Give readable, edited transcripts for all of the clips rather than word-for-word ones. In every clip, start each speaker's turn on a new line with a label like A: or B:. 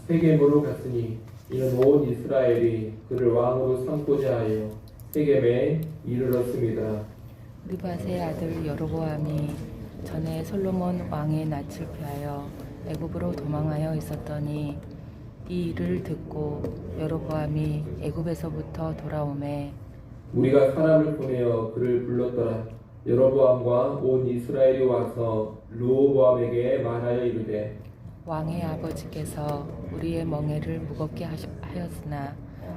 A: 세겜으로 갔으니 이는 온 이스라엘이 그를 왕으로 삼고자 하여 세겜에 이르렀습니다.
B: 느밧의 아들 여로보암이 전에 솔로몬 왕의 낯을 피하여 애굽으로 도망하여 있었더니 이 일을 듣고 여로보암이 애굽에서부터 돌아오매
A: 우리가 사람을 보내어 그를 불렀더라. 여로보암과 온 이스라엘이 와서 르호보암에게 말하여 이르되
B: 왕의 아버지께서 우리의 멍에를 무겁게 하였으나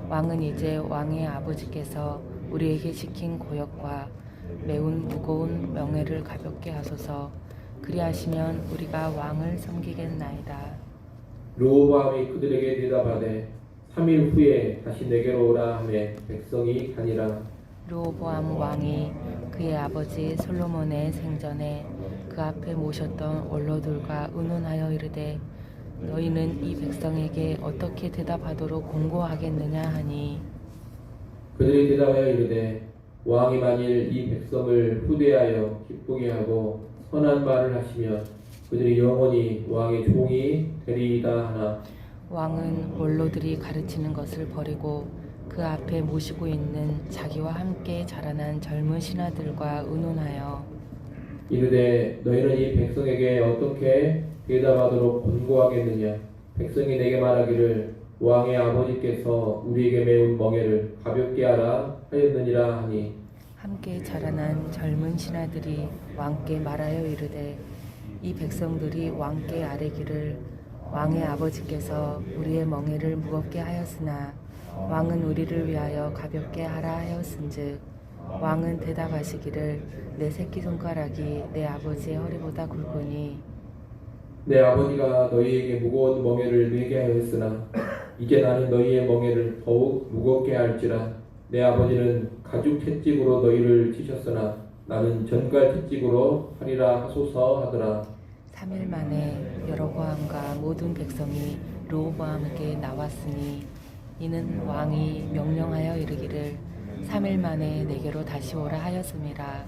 B: 왕은 이제 왕의 아버지께서 우리에게 시킨 고역과 매운 무거운 명예를 가볍게 하소서. 그리하시면 우리가 왕을 섬기겠나이다.
A: 르호보암이 그들에게 대답하되 3일 후에 다시 내게로 오라 하매 백성이 가니라.
B: 르호보암 왕이 그의 아버지 솔로몬의 생전에 그 앞에 모셨던 원로들과 의논하여 이르되 너희는 이 백성에게 어떻게 대답하도록 공고하겠느냐 하니
A: 그들이 대답하여 이르되 왕이 만일 이 백성을 후대하여 기쁘게 하고 선한 말을 하시면 그들이 영원히 왕의 종이 되리이다 하나
B: 왕은 원로들이 가르치는 것을 버리고 그 앞에 모시고 있는 자기와 함께 자라난 젊은 신하들과 의논하여
A: 이르되 너희는 이 백성에게 어떻게 대답하도록 권고하겠느냐. 백성이 내게 말하기를 왕의 아버지께서 우리에게 매운 멍에를 가볍게 하라 하였느니라 하니
B: 함께 자라난 젊은 신하들이 왕께 말하여 이르되 이 백성들이 왕께 아뢰기를 왕의 아버지께서 우리의 멍에를 무겁게 하였으나 왕은 우리를 위하여 가볍게 하라 하였은즉 왕은 대답하시기를 내 새끼손가락이 내 아버지의 허리보다 굵으니
A: 내 아버지가 너희에게 무거운 멍에를 메게 하였으나 이제 나는 너희의 멍에를 더욱 무겁게 할지라. 내 아버지는 가죽 채찍으로 너희를 치셨으나 나는 전갈 채찍으로 하리라 하소서 하더라.
B: 3일 만에 여로보암과 모든 백성이 르호보암에게 나왔으니 이는 왕이 명령하여 이르기를 3일 만에 내게로 다시 오라 하였음이라.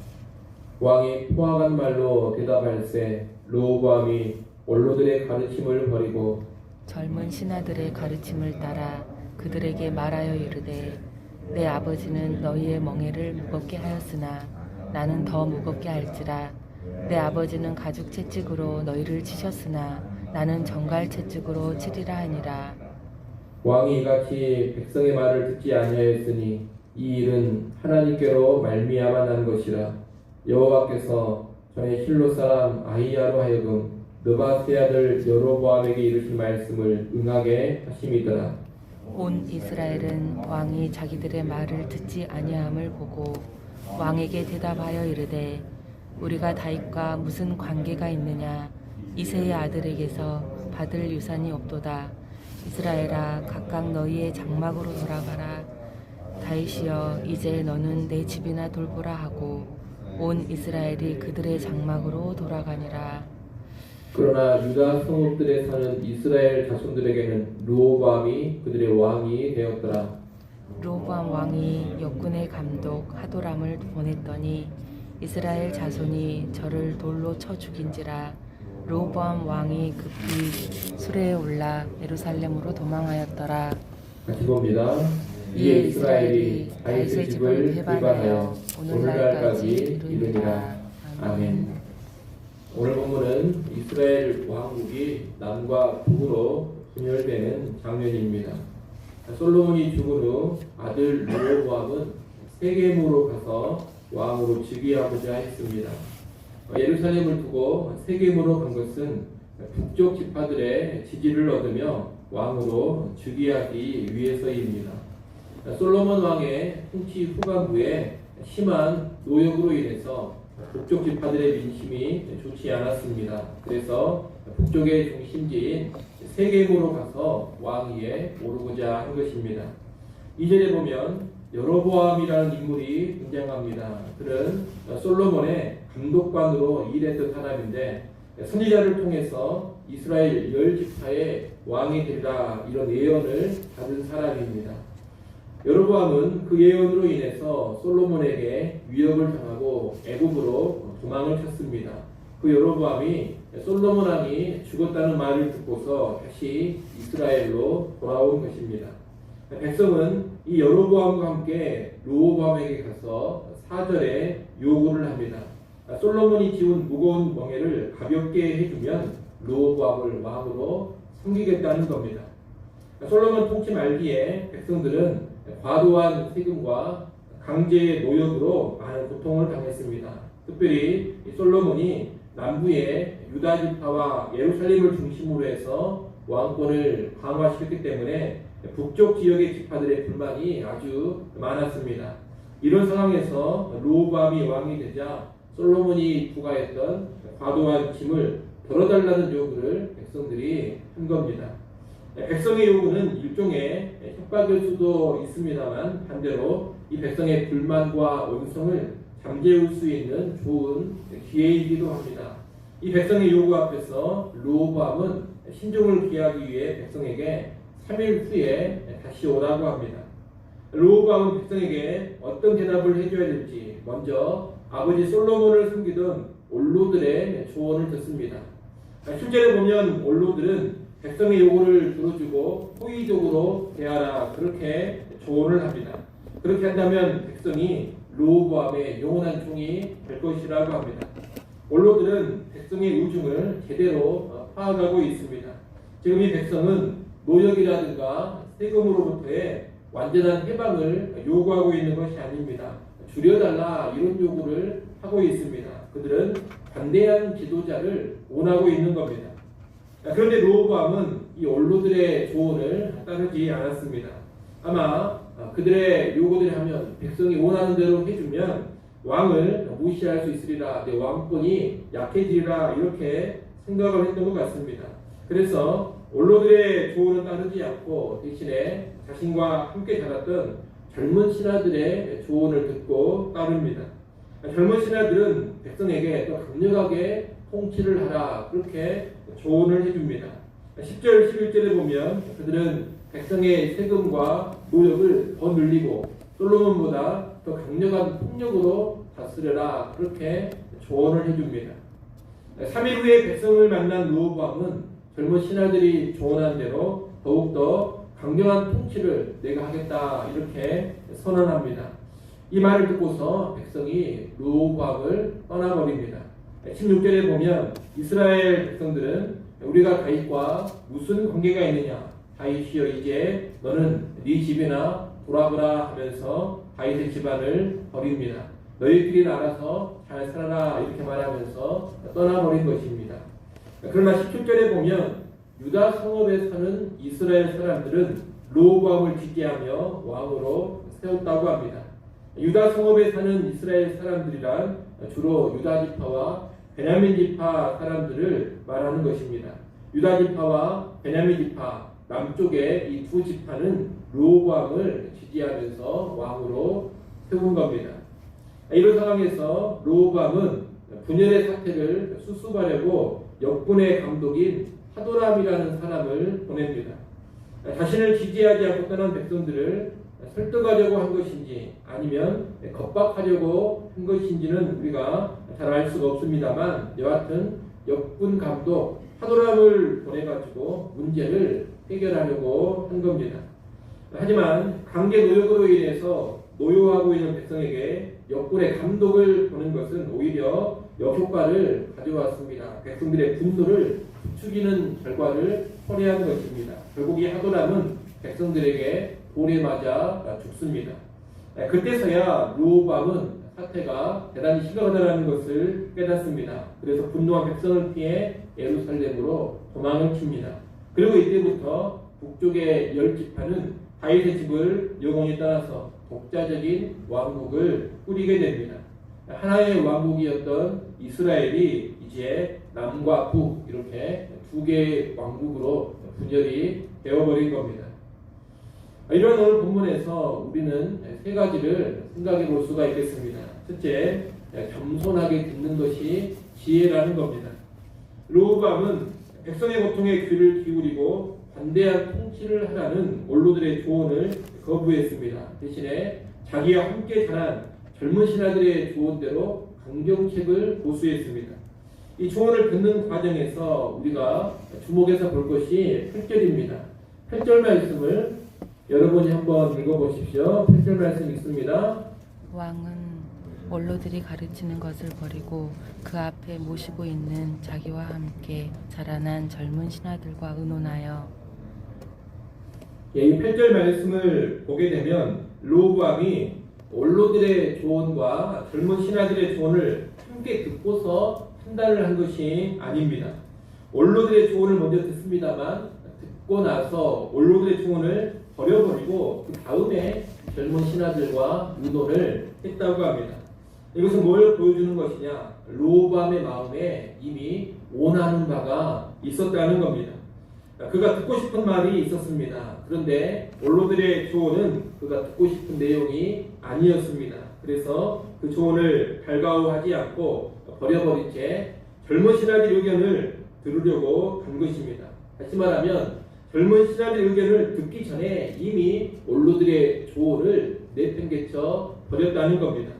A: 왕이 포악한 말로 대답할세 르호보암이 원로들의 가르침을 버리고
B: 젊은 신하들의 가르침을 따라 그들에게 말하여 이르되 내 아버지는 너희의 멍에를 무겁게 하였으나 나는 더 무겁게 할지라. 내 아버지는 가죽 채찍으로 너희를 치셨으나 나는 정갈 채찍으로 치리라 하니라.
A: 왕이 이같이 백성의 말을 듣지 아니하였으니 이 일은 하나님께로 말미암아 난 것이라. 여호와께서 전에 실로 사람 아히야로 하여금 느밧의 아들 여로보암에게 이르신 말씀을 응하게 하심이더라.
B: 온 이스라엘은 왕이 자기들의 말을 듣지 아니함을 보고 왕에게 대답하여 이르되 우리가 다윗과 무슨 관계가 있느냐. 이새의 아들에게서 받을 유산이 없도다. 이스라엘아 각각 너희의 장막으로 돌아가라. 다윗이여 이제 너는 내 집이나 돌보라 하고 온 이스라엘이 그들의 장막으로 돌아가니라.
A: 그러나 유다 성읍들에 사는 이스라엘 자손들에게는 르호보암이 그들의 왕이 되었더라.
B: 르호보암 왕이 역군의 감독 하도람을 보냈더니 이스라엘 자손이 저를 돌로 쳐 죽인지라. 르호보암 왕이 급히 수레에 올라 예루살렘으로 도망하였더라.
A: 같이 봅니다.
B: 이에 이스라엘이 다윗의 집을 배반하여 오늘날까지 이르니라. 아멘.
A: 오늘 본문은 이스라엘 왕국이 남과 북으로 분열되는 장면입니다. 솔로몬이 죽은 후 아들 르호보암은 세겜으로 가서 왕으로 즉위하고자 했습니다. 예루살렘을 두고 세겜으로 간 것은 북쪽 지파들의 지지를 얻으며 왕으로 즉위하기 위해서입니다. 솔로몬 왕의 통치 후반부에 심한 노역으로 인해서 북쪽 지파들의 민심이 좋지 않았습니다. 그래서 북쪽의 중심지인 세겜으로 가서 왕위에 오르고자 한 것입니다. 2절에 보면 여로보암이라는 인물이 등장합니다. 그는 솔로몬의 감독관으로 일했던 사람인데 선지자를 통해서 이스라엘 10지파의 왕이 되리라 이런 예언을 받은 사람입니다. 여로보암은 그 예언으로 인해서 솔로몬에게 위협을 당하고 애굽으로 도망을 쳤습니다. 그 여로보암이 솔로몬 왕이 죽었다는 말을 듣고서 다시 이스라엘로 돌아온 것입니다. 백성은 이 여로보암과 함께 르호보암에게 가서 4절에 요구를 합니다. 솔로몬이 지은 무거운 멍에를 가볍게 해주면 르호보암을 왕으로 섬기겠다는 겁니다. 솔로몬 통치 말기에 백성들은 과도한 세금과 강제의 노역으로 많은 고통을 당했습니다. 특별히 솔로몬이 남부의 유다 지파와 예루살렘을 중심으로 해서 왕권을 강화시켰기 때문에 북쪽 지역의 지파들의 불만이 아주 많았습니다. 이런 상황에서 르호보암이 왕이 되자 솔로몬이 부과했던 과도한 짐을 덜어달라는 요구를 백성들이 한 겁니다. 백성의 요구는 일종의 협박일 수도 있습니다만 반대로 이 백성의 불만과 원성을 잠재울 수 있는 좋은 기회이기도 합니다. 이 백성의 요구 앞에서 르호보암은 신중을 기하기 위해 백성에게 3일 후에 다시 오라고 합니다. 르호보암은 백성에게 어떤 대답을 해줘야 될지 먼저 아버지 솔로몬을 섬기던 원로들의 조언을 듣습니다. 실제로 보면 원로들은 백성의 요구를 들어주고 호의적으로 대하라 그렇게 조언을 합니다. 그렇게 한다면 백성이 르호보암의 영원한 종이 될 것이라고 합니다. 원로들은 백성의 의중을 제대로 파악하고 있습니다. 지금 이 백성은 노역이라든가 세금으로부터의 완전한 해방을 요구하고 있는 것이 아닙니다. 줄여달라 이런 요구를 하고 있습니다. 그들은 관대한 지도자를 원하고 있는 겁니다. 그런데 르호보암은 이 원로들의 조언을 따르지 않았습니다. 아마 그들의 요구들이 하면 백성이 원하는 대로 해주면 왕을 무시할 수 있으리라, 내 왕권이 약해지리라 이렇게 생각을 했던 것 같습니다. 그래서 원로들의 조언을 따르지 않고 대신에 자신과 함께 자랐던 젊은 신하들의 조언을 듣고 따릅니다. 젊은 신하들은 백성에게 더 강력하게 통치를 하라 그렇게 조언을 해줍니다. 10절 11절에 보면 그들은 백성의 세금과 노역을 더 늘리고 솔로몬보다 더 강력한 폭력으로 다스려라 그렇게 조언을 해줍니다. 3일 후에 백성을 만난 르호보암은 젊은 신하들이 조언한 대로 더욱더 강경한 통치를 내가 하겠다 이렇게 선언합니다. 이 말을 듣고서 백성이 르호보암을 떠나버립니다. 16절에 보면 이스라엘 백성들은 우리가 다윗과 무슨 관계가 있느냐, 다윗이여 이제 너는 네 집이나 돌아보라 하면서 다윗의 집안을 버립니다. 너희끼리 알아서 잘 살아라 이렇게 말하면서 떠나버린 것입니다. 그러나 17절에 보면 유다 성읍에 사는 이스라엘 사람들은 르호보암을 지지하며 왕으로 세웠다고 합니다. 유다 성읍에 사는 이스라엘 사람들이란 주로 유다 지파와 베냐민 지파 사람들을 말하는 것입니다. 유다 지파와 베냐민 지파 남쪽의 이 두 지파는 르호보암을 지지하면서 왕으로 세운 겁니다. 이런 상황에서 르호보암은 분열의 사태를 수습하려고 역군의 감독인 하도람이라는 사람을 보냅니다. 자신을 지지하지 않고 떠난 백성들을 설득하려고 한 것인지 아니면 겁박하려고 한 것인지는 우리가 잘 알 수가 없습니다만 여하튼 역군 감독 하도람을 보내가지고 문제를 해결하려고 한 겁니다. 하지만 강제 노역으로 인해서 노여하고 있는 백성에게 역군의 감독을 보낸 것은 오히려 역효과를 가져왔습니다. 백성들의 분노를 부추기는 결과를 초래한 것입니다. 결국 이 하도람은 백성들에게 돌에 맞아 죽습니다. 그때서야 르호보암은 사태가 대단히 심각하다는 것을 깨닫습니다. 그래서 분노한 백성을 피해 예루살렘으로 도망을 칩니다. 그리고 이때부터 북쪽의 10지파는 다윗의 집을 영원히 떠나서 독자적인 왕국을 꾸리게 됩니다. 하나의 왕국이었던 이스라엘이 이제 남과 북 이렇게 두 개의 왕국으로 분열이 되어버린 겁니다. 이런 오늘 본문에서 우리는 세 가지를 생각해 볼 수가 있겠습니다. 첫째, 겸손하게 듣는 것이 지혜라는 겁니다. 르호보암은 백성의 고통에 귀를 기울이고 관대한 통치를 하라는 원로들의 조언을 거부했습니다. 대신에 자기와 함께 자란 젊은 신하들의 조언대로 강경책을 고수했습니다. 이 조언을 듣는 과정에서 우리가 주목해서 볼 것이 8절입니다. 8절 말씀을 여러분이 한번 읽어보십시오. 8절 말씀 읽습니다.
B: 왕은 원로들이 가르치는 것을 버리고 그 앞에 모시고 있는 자기와 함께 자라난 젊은 신하들과 의논하여.
A: 이 8절 말씀을 보게 되면 르호보암이 원로들의 조언과 젊은 신하들의 조언을 함께 듣고서 판단을 한 것이 아닙니다. 원로들의 조언을 먼저 듣습니다만 듣고 나서 원로들의 조언을 버려버리고 그 다음에 젊은 신하들과 의논을 했다고 합니다. 이것은 뭘 보여주는 것이냐? 르호보암의 마음에 이미 원하는 바가 있었다는 겁니다. 그가 듣고 싶은 말이 있었습니다. 그런데 원로들의 조언은 그가 듣고 싶은 내용이 아니었습니다. 그래서 그 조언을 달가워하지 않고 버려버린 채 젊은 신하들의 의견을 들으려고 간 것입니다. 다시 말하면 젊은 신하들의 의견을 듣기 전에 이미 원로들의 조언을 내팽개쳐 버렸다는 겁니다.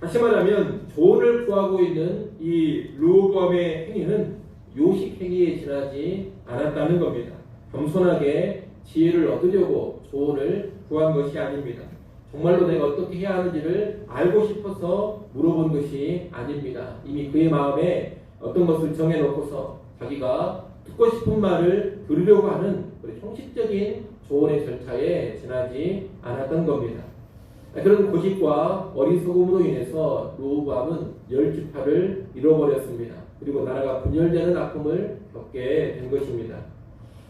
A: 다시 말하면 조언을 구하고 있는 이 르호보암의 행위는 요식 행위에 지나지 않았다는 겁니다. 겸손하게 지혜를 얻으려고 조언을 구한 것이 아닙니다. 정말로 내가 어떻게 해야 하는지를 알고 싶어서 물어본 것이 아닙니다. 이미 그의 마음에 어떤 것을 정해놓고서 자기가 듣고 싶은 말을 들으려고 하는 형식적인 조언의 절차에 지나지 않았던 겁니다. 그런 고집과 어리석음으로 인해서 르호보암은 10지파를 잃어버렸습니다. 그리고 나라가 분열되는 아픔을 겪게 된 것입니다.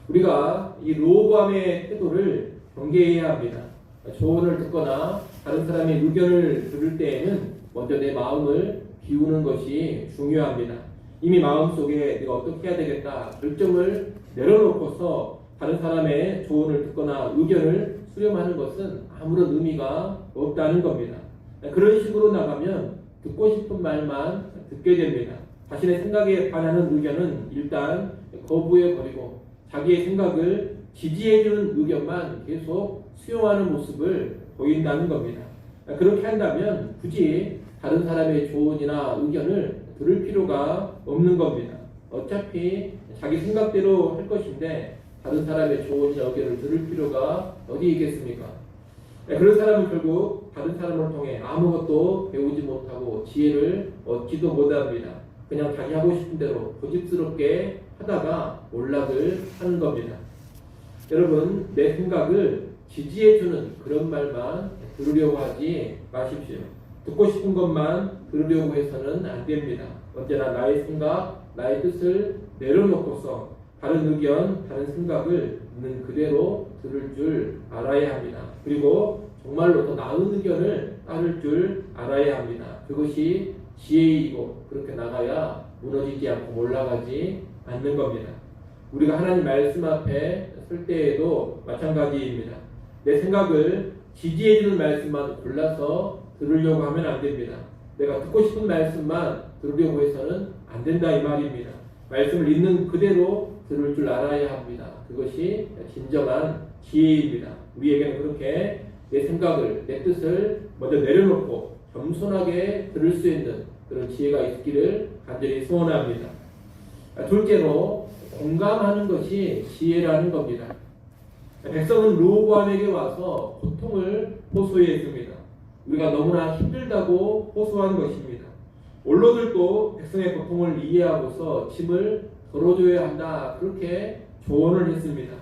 A: 우리가 이 르호보암의 태도를 경계해야 합니다. 조언을 듣거나 다른 사람의 의견을 들을 때에는 먼저 내 마음을 비우는 것이 중요합니다. 이미 마음속에 내가 어떻게 해야 되겠다 결정을 내려놓고서 다른 사람의 조언을 듣거나 의견을 수렴하는 것은 아무런 의미가 없다는 겁니다. 그런 식으로 나가면 듣고 싶은 말만 듣게 됩니다. 자신의 생각에 반하는 의견은 일단 거부해버리고 자기의 생각을 지지해주는 의견만 계속 수용하는 모습을 보인다는 겁니다. 그렇게 한다면 굳이 다른 사람의 조언이나 의견을 들을 필요가 없는 겁니다. 어차피 자기 생각대로 할 것인데 다른 사람의 조언이나 의견을 들을 필요가 어디 있겠습니까? 그런 사람은 결국 다른 사람을 통해 아무것도 배우지 못하고 지혜를 얻지도 못합니다. 그냥 자기 하고 싶은 대로 고집스럽게 하다가 몰락을 하는 겁니다. 여러분, 내 생각을 지지해주는 그런 말만 들으려고 하지 마십시오. 듣고 싶은 것만 들으려고 해서는 안 됩니다. 언제나 나의 생각, 나의 뜻을 내려놓고서 다른 의견, 다른 생각을 있는 그대로 들을 줄 알아야 합니다. 그리고 정말로 더 나은 의견을 따를 줄 알아야 합니다. 그것이 지혜이고 그렇게 나가야 무너지지 않고 올라가지 않는 겁니다. 우리가 하나님 말씀 앞에 설 때에도 마찬가지입니다. 내 생각을 지지해주는 말씀만 골라서 들으려고 하면 안 됩니다. 내가 듣고 싶은 말씀만 들으려고 해서는 안 된다 이 말입니다. 말씀을 있는 그대로 들을 줄 알아야 합니다. 그것이 진정한 지혜입니다. 우리에게는 그렇게 내 생각을, 내 뜻을 먼저 내려놓고 겸손하게 들을 수 있는 그런 지혜가 있기를 간절히 소원합니다. 둘째로 공감하는 것이 지혜라는 겁니다. 백성은 르호보암에게 와서 고통을 호소했습니다. 우리가 너무나 힘들다고 호소한 것입니다. 원로들도 백성의 고통을 이해하고서 짐을 덜어줘야 한다 그렇게 조언을 했습니다.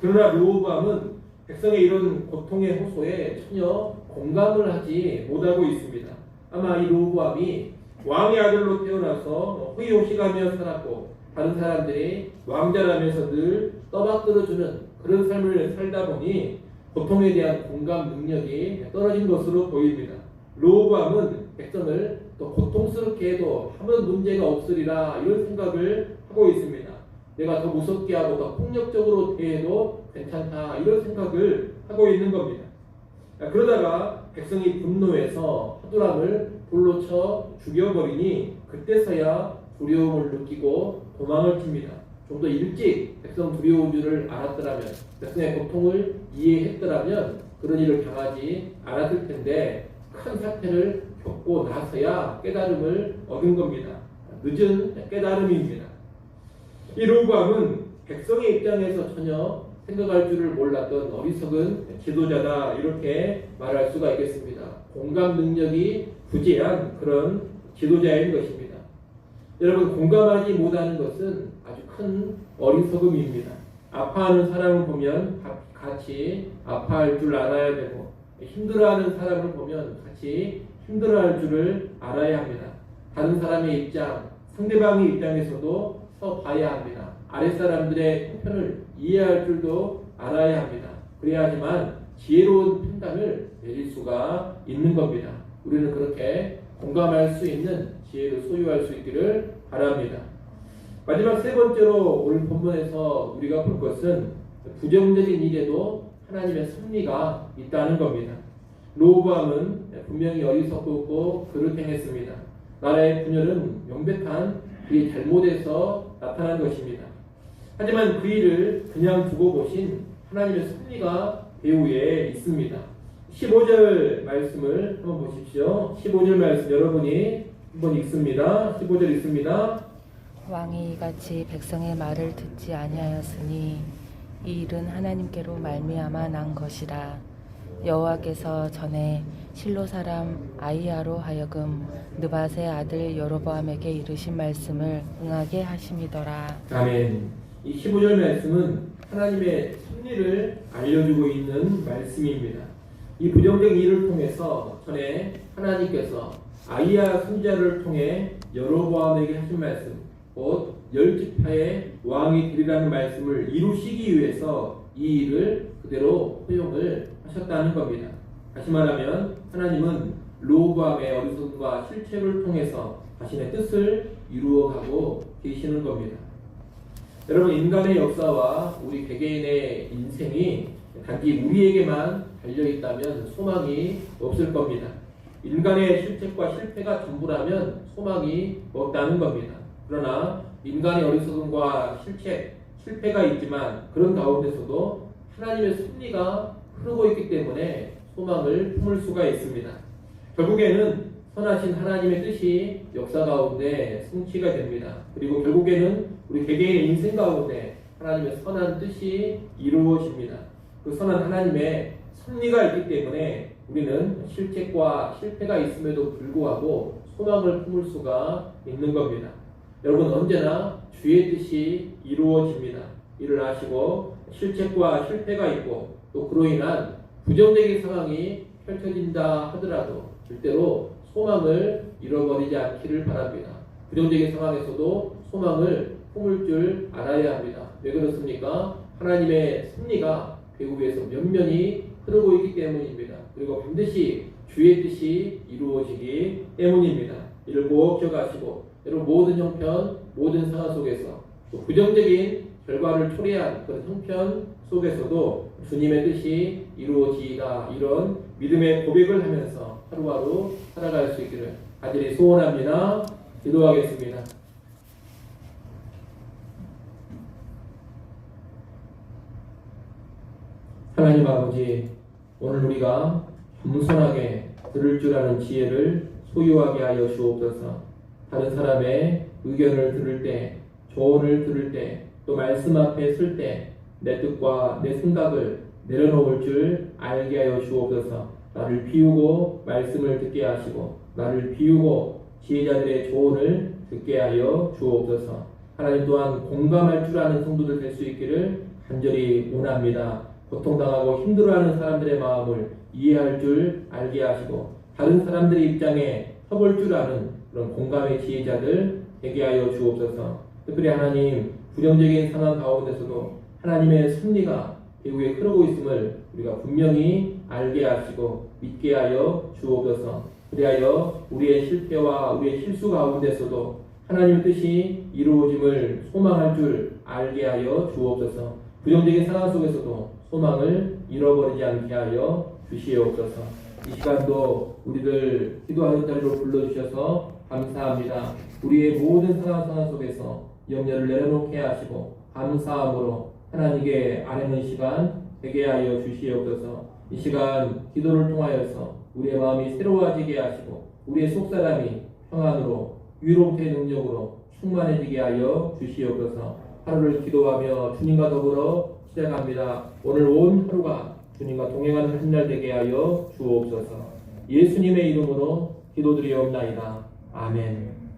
A: 그러나 르호보암은 백성의 이런 고통의 호소에 전혀 공감을 하지 못하고 있습니다. 아마 이 르호보암이 왕의 아들로 태어나서 호의호식하며 살았고 다른 사람들이 왕자라면서 늘 떠받들어주는 그런 삶을 살다 보니 고통에 대한 공감 능력이 떨어진 것으로 보입니다. 르호보암은 백성을 또 고통스럽게 해도 아무런 문제가 없으리라 이런 생각을 하고 있습니다. 내가 더 무섭게 하고 더 폭력적으로 대해도 괜찮다 이런 생각을 하고 있는 겁니다. 그러다가 백성이 분노해서 하두람을 돌로 쳐 죽여버리니 그때서야 두려움을 느끼고 도망을 칩니다. 좀 더 일찍 백성 두려운 줄을 알았더라면 백성의 고통을 이해했더라면 그런 일을 당하지 않았을 텐데 큰 사태를 겪고 나서야 깨달음을 얻은 겁니다. 늦은 깨달음입니다. 이 르호보암은 백성의 입장에서 전혀 생각할 줄을 몰랐던 어리석은 지도자다, 이렇게 말할 수가 있겠습니다. 공감 능력이 부재한 그런 지도자인 것입니다. 여러분, 공감하지 못하는 것은 아주 큰 어리석음입니다. 아파하는 사람을 보면 같이 아파할 줄 알아야 되고, 힘들어하는 사람을 보면 같이 힘들어할 줄을 알아야 합니다. 다른 사람의 입장, 상대방의 입장에서도 서 봐야 합니다. 아랫사람들의 형편을 이해할 줄도 알아야 합니다. 그래야지만 지혜로운 판단을 내릴 수가 있는 겁니다. 우리는 그렇게 공감할 수 있는 지혜를 소유할 수 있기를 바랍니다. 마지막 세 번째로 오늘 본문에서 우리가 볼 것은 부정적인 일에도 하나님의 섭리가 있다는 겁니다. 르호보암은 분명히 어리석고 그릇 행했습니다. 나라의 분열은 명백한 그의 잘못에서 나타난 것입니다. 하지만 그 일을 그냥 두고 보신 하나님의 섭리가 배후에 있습니다. 15절 말씀을 한번 보십시오. 15절 말씀 여러분이 한번 읽습니다. 15절 읽습니다.
B: 왕이 이같이 백성의 말을 듣지 아니하였으니 이 일은 하나님께로 말미암아 난 것이라. 여호와께서 전에 실로 사람 아히야로 하여금 느밧의 아들 여로보암에게 이르신 말씀을 응하게 하심이더라.
A: 아멘. 이 15절 말씀은 하나님의 섭리를 알려주고 있는 말씀입니다. 이 부정적인 일을 통해서 전에 하나님께서 아히야 선지자를 통해 여로보암에게 하신 말씀, 곧 10지파의 왕이 되리라는 말씀을 이루시기 위해서 이 일을 그대로 허용을 하셨다는 겁니다. 다시 말하면 하나님은 르호보암의 어리석음과 실책을 통해서 자신의 뜻을 이루어가고 계시는 겁니다. 여러분, 인간의 역사와 우리 개개인의 인생이 단지 우리에게만 달려있다면 소망이 없을 겁니다. 인간의 실책과 실패가 전부라면 소망이 없다는 겁니다. 그러나 인간의 어리석음과 실책, 실패가 있지만 그런 가운데서도 하나님의 섭리가 흐르고 있기 때문에 소망을 품을 수가 있습니다. 결국에는 선하신 하나님의 뜻이 역사 가운데 성취가 됩니다. 그리고 결국에는 우리 개개인의 인생 가운데 하나님의 선한 뜻이 이루어집니다. 그 선한 하나님의 섭리가 있기 때문에 우리는 실책과 실패가 있음에도 불구하고 소망을 품을 수가 있는 겁니다. 여러분, 언제나 주의 뜻이 이루어집니다. 이를 아시고 실책과 실패가 있고 또 그로 인한 부정적인 상황이 펼쳐진다 하더라도 절대로 소망을 잃어버리지 않기를 바랍니다. 부정적인 상황에서도 소망을 품을 줄 알아야 합니다. 왜 그렇습니까? 하나님의 섭리가 배후에서 면면이 흐르고 있기 때문입니다. 그리고 반드시 주의 뜻이 이루어지기 때문입니다. 이를 꼭 기억하시고 여러분, 모든 형편, 모든 상황 속에서 또 부정적인 결과를 초래한 그런 형편 속에서도 주님의 뜻이 이루어지다, 이런 믿음의 고백을 하면서 하루하루 살아갈 수 있기를 간절히 소원합니다. 기도하겠습니다. 하나님 아버지, 오늘 우리가 겸손하게 들을 줄 아는 지혜를 소유하게 하여 주옵소서. 다른 사람의 의견을 들을 때, 조언을 들을 때, 또 말씀 앞에 설 때 내 뜻과 내 생각을 내려놓을 줄 알게 하여 주옵소서. 나를 비우고 말씀을 듣게 하시고 나를 비우고 지혜자들의 조언을 듣게 하여 주옵소서. 하나님 또한 공감할 줄 아는 성도들 될 수 있기를 간절히 원합니다. 고통당하고 힘들어하는 사람들의 마음을 이해할 줄 알게 하시고 다른 사람들의 입장에 서볼 줄 아는 그런 공감의 지혜자들 되게 하여 주옵소서. 특별히 하나님, 부정적인 상황 가운데서도 하나님의 섭리가 배후에 흐르고 있음을 우리가 분명히 알게 하시고 믿게 하여 주옵소서. 그리하여 우리의 실패와 우리의 실수 가운데서도 하나님의 뜻이 이루어짐을 소망할 줄 알게 하여 주옵소서. 부정적인 상황 속에서도 소망을 잃어버리지 않게 하여 주시옵소서. 이 시간도 우리들 기도하는 자리로 불러주셔서 감사합니다. 우리의 모든 상황 속에서 염려를 내려놓게 하시고 감사함으로 하나님께 아뢰는 시간 되게 하여 주시옵소서. 이 시간 기도를 통하여서 우리의 마음이 새로워지게 하시고 우리의 속사람이 평안으로 위로부터의 능력으로 충만해지게 하여 주시옵소서. 하루를 기도하며 주님과 더불어 시작합니다. 오늘 온 하루가 주님과 동행하는 한 날 되게 하여 주옵소서. 예수님의 이름으로 기도드리옵나이다. 아멘.